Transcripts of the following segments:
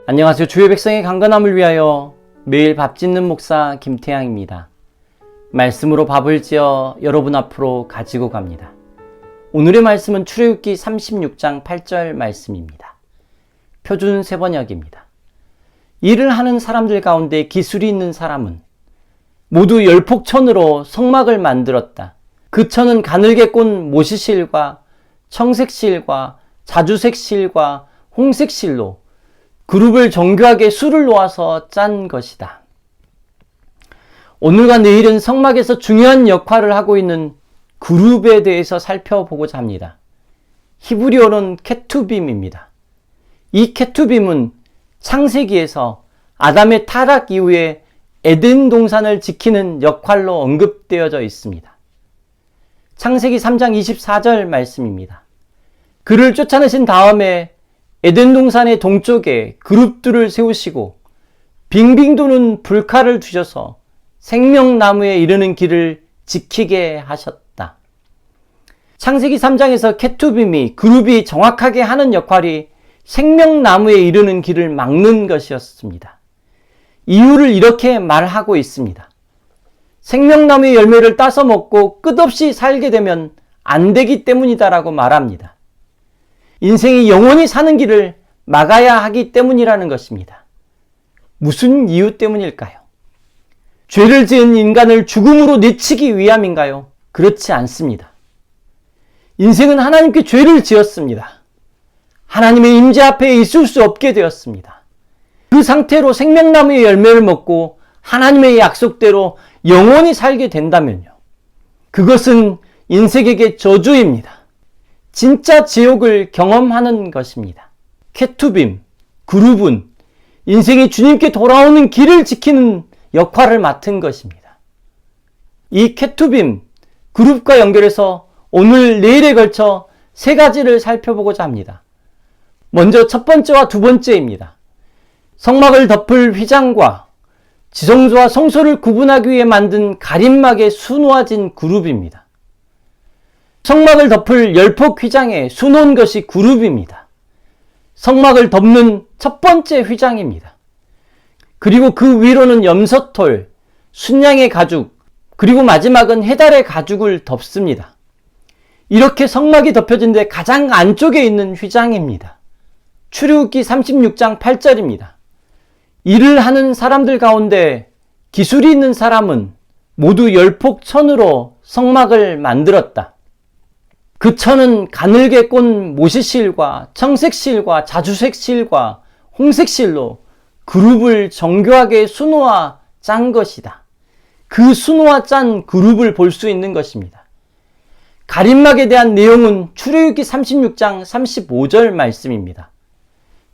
안녕하세요. 주의 백성의 강건함을 위하여 매일 밥 짓는 목사 김태양입니다. 말씀으로 밥을 지어 여러분 앞으로 가지고 갑니다. 오늘의 말씀은 출애굽기 36장 8절 말씀입니다. 표준 세번역입니다. 일을 하는 사람들 가운데 기술이 있는 사람은 모두 열폭천으로 성막을 만들었다. 그 천은 가늘게 꼰 모시실과 청색실과 자주색실과 홍색실로 그룹을 정교하게 수를 놓아서 짠 것이다. 오늘과 내일은 성막에서 중요한 역할을 하고 있는 그룹에 대해서 살펴보고자 합니다. 히브리어로는 케투빔입니다. 이 케투빔은 창세기에서 아담의 타락 이후에 에덴 동산을 지키는 역할로 언급되어져 있습니다. 창세기 3장 24절 말씀입니다. 그를 쫓아내신 다음에 에덴 동산의 동쪽에 그룹들을 세우시고 빙빙 도는 불칼을 두셔서 생명나무에 이르는 길을 지키게 하셨다. 창세기 3장에서 케투빔이 그룹이 정확하게 하는 역할이 생명나무에 이르는 길을 막는 것이었습니다. 이유를 이렇게 말하고 있습니다. 생명나무의 열매를 따서 먹고 끝없이 살게 되면 안 되기 때문이다라고 말합니다. 인생이 영원히 사는 길을 막아야 하기 때문이라는 것입니다. 무슨 이유 때문일까요? 죄를 지은 인간을 죽음으로 내치기 위함인가요? 그렇지 않습니다. 인생은 하나님께 죄를 지었습니다. 하나님의 임재 앞에 있을 수 없게 되었습니다. 그 상태로 생명나무의 열매를 먹고 하나님의 약속대로 영원히 살게 된다면요. 그것은 인생에게 저주입니다. 진짜 지옥을 경험하는 것입니다. 케투빔, 그룹은 인생이 주님께 돌아오는 길을 지키는 역할을 맡은 것입니다. 이 케투빔, 그룹과 연결해서 오늘 내일에 걸쳐 세 가지를 살펴보고자 합니다. 먼저 첫 번째와 두 번째입니다. 성막을 덮을 휘장과 지성소와 성소를 구분하기 위해 만든 가림막에 수놓아진 그룹입니다. 성막을 덮을 열폭 휘장에 수놓은 것이 그룹입니다. 성막을 덮는 첫 번째 휘장입니다. 그리고 그 위로는 염소털, 순양의 가죽, 그리고 마지막은 해달의 가죽을 덮습니다. 이렇게 성막이 덮여진 데 가장 안쪽에 있는 휘장입니다. 출애굽기 36장 8절입니다. 일을 하는 사람들 가운데 기술이 있는 사람은 모두 열폭천으로 성막을 만들었다. 그 천은 가늘게 꼰 모시실과 청색실과 자주색실과 홍색실로 그룹을 정교하게 수놓아 짠 것이다. 그 수놓아 짠 그룹을 볼 수 있는 것입니다. 가림막에 대한 내용은 출애굽기 36장 35절 말씀입니다.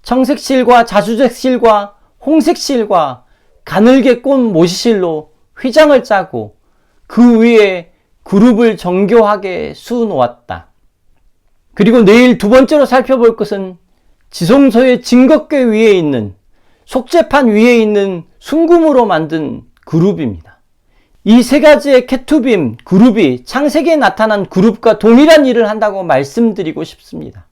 청색실과 자주색실과 홍색실과 가늘게 꼰 모시실로 휘장을 짜고 그 위에 그룹을 정교하게 수놓았다. 그리고 내일 두 번째로 살펴볼 것은 지성소의 증거궤 위에 있는 속죄판 위에 있는 순금으로 만든 그룹입니다. 이 세 가지의 케투빔, 그룹이 창세기에 나타난 그룹과 동일한 일을 한다고 말씀드리고 싶습니다.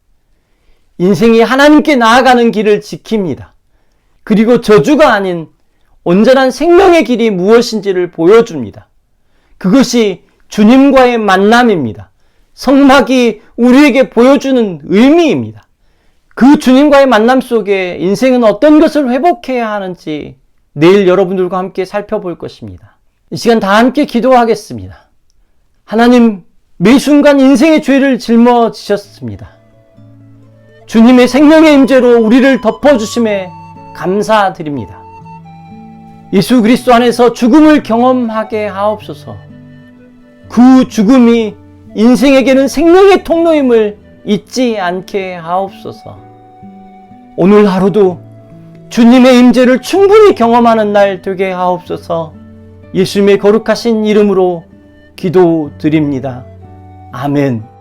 인생이 하나님께 나아가는 길을 지킵니다. 그리고 저주가 아닌 온전한 생명의 길이 무엇인지를 보여줍니다. 그것이 주님과의 만남입니다. 성막이 우리에게 보여주는 의미입니다. 그 주님과의 만남 속에 인생은 어떤 것을 회복해야 하는지 내일 여러분들과 함께 살펴볼 것입니다. 이 시간 다 함께 기도하겠습니다. 하나님, 매 순간 인생의 죄를 짊어지셨습니다. 주님의 생명의 임재로 우리를 덮어주심에 감사드립니다. 예수 그리스도 안에서 죽음을 경험하게 하옵소서. 그 죽음이 인생에게는 생명의 통로임을 잊지 않게 하옵소서. 오늘 하루도 주님의 임재를 충분히 경험하는 날 되게 하옵소서. 예수님의 거룩하신 이름으로 기도드립니다. 아멘.